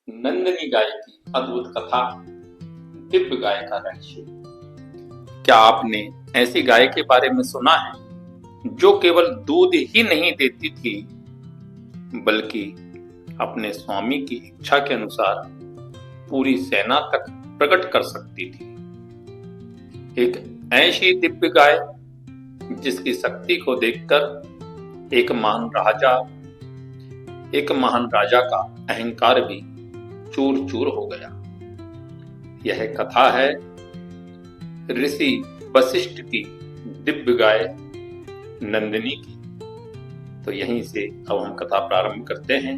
नंदिनी गाय की अद्भुत कथा, दिव्य गाय का रहस्य। क्या आपने ऐसी गाय के बारे में सुना है जो केवल दूध ही नहीं देती थी बल्कि अपने स्वामी की इच्छा के अनुसार पूरी सेना तक प्रकट कर सकती थी। एक ऐसी दिव्य गाय जिसकी शक्ति को देखकर एक महान राजा का अहंकार भी चूर चूर हो गया। यह कथा है ऋषि वशिष्ठ की दिव्य गाय नंदिनी की। तो यहीं से अब हम कथा प्रारंभ करते हैं।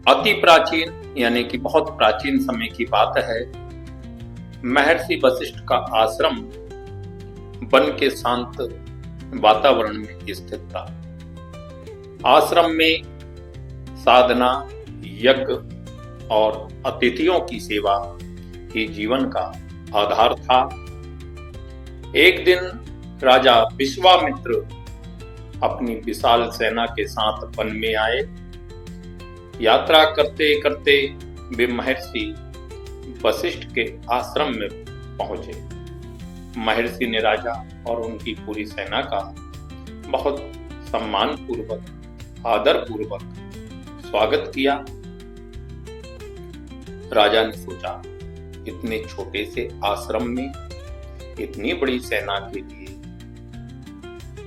अति प्राचीन यानी कि बहुत प्राचीन समय की बात है। महर्षि वशिष्ठ का आश्रम वन के शांत वातावरण में स्थित था। आश्रम में साधना, यज्ञ और अतिथियों की सेवा ही जीवन का आधार था। एक दिन राजा विश्वामित्र अपनी विशाल सेना के साथ वन में आए। यात्रा करते करते वे महर्षि वशिष्ठ के आश्रम में पहुंचे। महर्षि ने राजा और उनकी पूरी सेना का बहुत सम्मान पूर्वक, आदर पूर्वक स्वागत किया। राजा ने सोचा, इतने छोटे से आश्रम में इतनी बड़ी सेना के लिए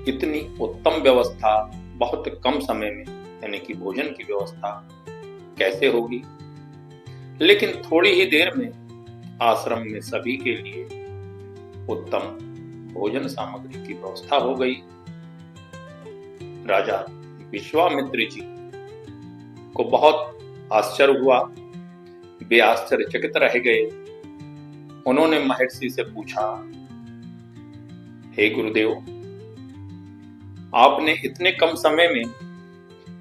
इतनी उत्तम व्यवस्था बहुत कम समय में, यानी कि भोजन की व्यवस्था कैसे होगी। लेकिन थोड़ी ही देर में आश्रम में सभी के लिए उत्तम भोजन सामग्री की व्यवस्था हो गई। राजा विश्वामित्र जी को बहुत आश्चर्य हुआ। वे आश्चर्यचकित रह गए। उन्होंने महर्षि से पूछा, हे गुरुदेव, आपने इतने कम समय में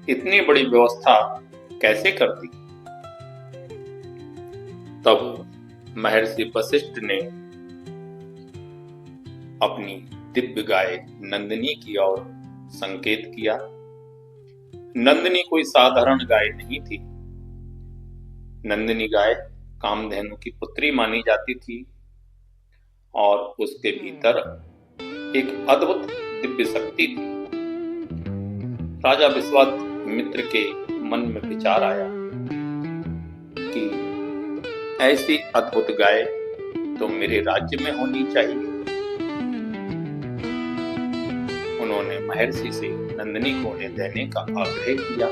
इतनी बड़ी व्यवस्था कैसे कर दी। तब महर्षि वशिष्ठ ने अपनी दिव्य गाय नंदिनी की ओर संकेत किया। नंदिनी कोई साधारण गाय नहीं थी। नंदिनी गाय कामधेनु की पुत्री मानी जाती थी और उसके भीतर एक अद्भुत दिव्य शक्ति थी। राजा विश्वामित्र के मन में विचार आया कि ऐसी अद्भुत गाय तो मेरे राज्य में होनी चाहिए। उन्होंने महर्षि से नंदिनी को उन्हें देने का आग्रह किया।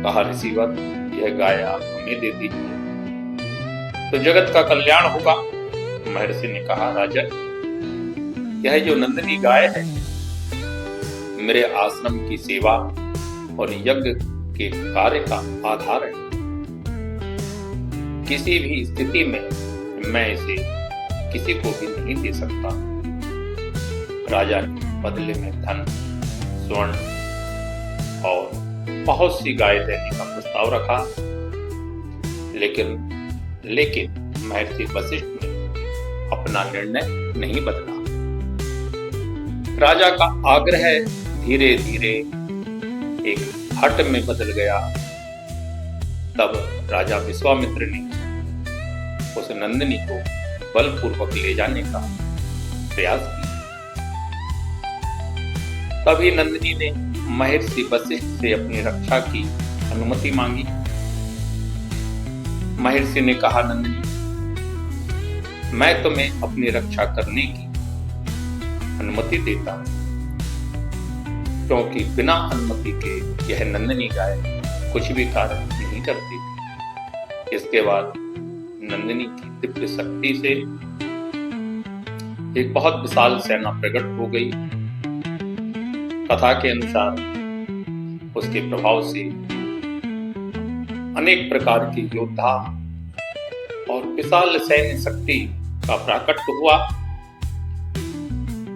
कहा, ऋषिवर, यह गाय आप हमें दे दीजिए तो जगत का कल्याण होगा। महर्षि ने कहा, राजा, यह जो नंदिनी गाय है मेरे आश्रम की सेवा और यज्ञ के कार्य का आधार है। किसी भी स्थिति में मैं इसे किसी को भी नहीं दे सकता। राजा ने बदले में धन, स्वर्ण और बहुत सी गाय देने का प्रस्ताव रखा। लेकिन महर्षि वशिष्ठ ने अपना निर्णय नहीं बदला। राजा का आग्रह धीरे धीरे एक हट में बदल गया। तब राजा विश्वामित्र ने उस नंदिनी को बलपूर्वक ले जाने का प्रयास किया। तभी नंदिनी ने महर्षि वशिष्ठ से अपनी रक्षा की अनुमति मांगी। महर्षि ने कहा, नंदिनी, मैं तुम्हें अपनी रक्षा करने की अनुमति देता हूं, क्योंकि बिना अनुमति के यह नंदिनी गाय कुछ भी कार्य नहीं करती थी। इसके बाद नंदिनी की दिव्य शक्ति से एक बहुत विशाल सेना प्रकट हो गई। कथा के अनुसार उसके प्रभाव से अनेक प्रकार के योद्धा और विशाल सैन्य शक्ति का प्राकट्य हुआ।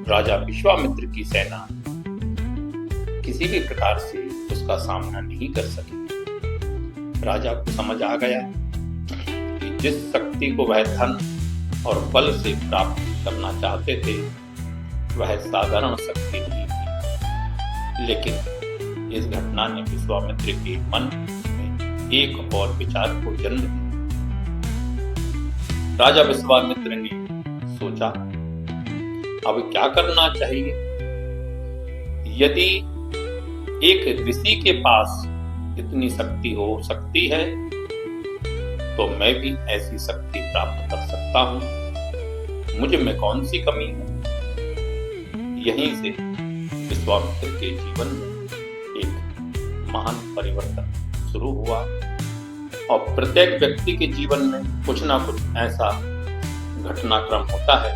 राजा विश्वामित्र की सेना किसी भी प्रकार से उसका सामना नहीं कर सकी। राजा को समझ आ गया कि जिस शक्ति को वह धन और बल से प्राप्त करना चाहते थे वह साधारण शक्ति नहीं थी, लेकिन इस घटना ने विश्वामित्र के मन में एक और विचार को जन्म दिया। राजा विश्वामित्र ने सोचा, अब क्या करना चाहिए? यदि एक ऋषि के पास इतनी शक्ति हो सकती है तो मैं भी ऐसी शक्ति प्राप्त कर सकता हूं। मुझ में कौन सी कमी है? यहीं से विश्वामित्र के जीवन में एक महान परिवर्तन शुरू हुआ और प्रत्येक व्यक्ति के जीवन में कुछ ना कुछ ऐसा घटनाक्रम होता है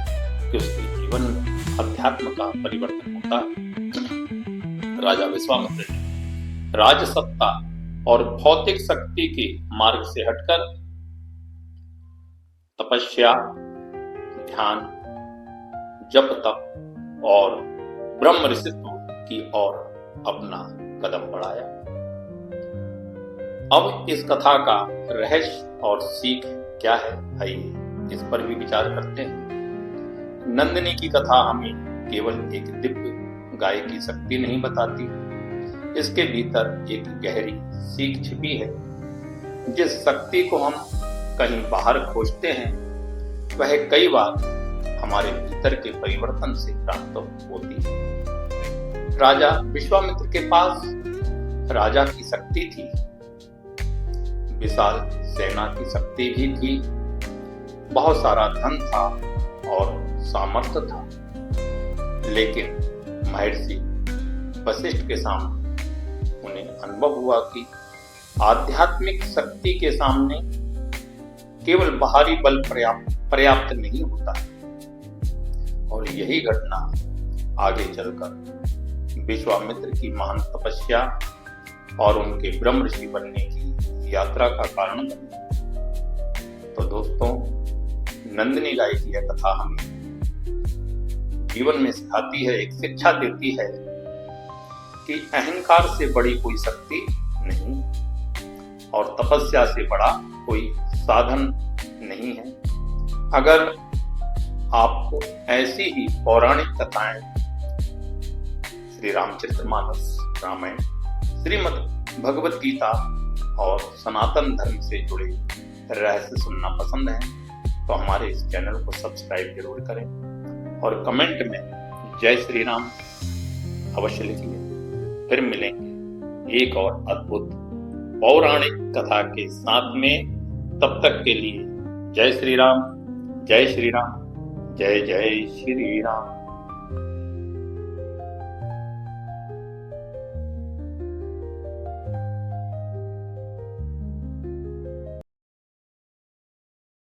कि उसके जीवन में अध्यात्म का परिवर्तन होता है। राजा विश्वामित्र ने राजसत्ता और भौतिक शक्ति के मार्ग से हटकर तपस्या, ध्यान, जप तप और ब्रह्म ऋषित्व की ओर अपना कदम बढ़ाया। अब इस कथा का रहस्य और सीख क्या है, आइए इस पर भी विचार करते हैं। नंदिनी की कथा हमें केवल एक दिव्य गाय की शक्ति नहीं बताती, इसके भीतर एक गहरी सीख छिपी है। जिस शक्ति को हम कहीं बाहर खोजते हैं वह कई बार हमारे भीतर के परिवर्तन से प्राप्त होती है। राजा विश्वामित्र के पास राजा की शक्ति थी, विशाल सेना की शक्ति भी थी, बहुत सारा धन था और सामर्थ्य था, लेकिन महर्षि वशिष्ठ के सामने उन्हें अनुभव हुआ कि आध्यात्मिक शक्ति के सामने केवल बाहरी बल पर्याप्त नहीं होता। और यही घटना आगे चलकर विश्वामित्र की महान तपस्या और उनके ब्रह्म ऋषि बनने की यात्रा का कारण बनी। तो दोस्तों, नंदिनी गाय की यह कथा हमें जीवन में सिखाती है, एक शिक्षा देती है कि अहंकार से बड़ी कोई शक्ति नहीं और तपस्या से बड़ा कोई साधन नहीं है। अगर आपको ऐसी ही पौराणिक कथाएं, श्री रामचरितमानस, रामायण, श्रीमद् भगवत गीता और सनातन धर्म से जुड़े रहस्य सुनना पसंद है तो हमारे इस चैनल को सब्सक्राइब जरूर करें और कमेंट में जय श्री राम अवश्य लिखिए। फिर मिलेंगे एक और अद्भुत पौराणिक कथा के साथ में। तब तक के लिए जय श्री राम, जय श्री राम, जय जय श्री राम।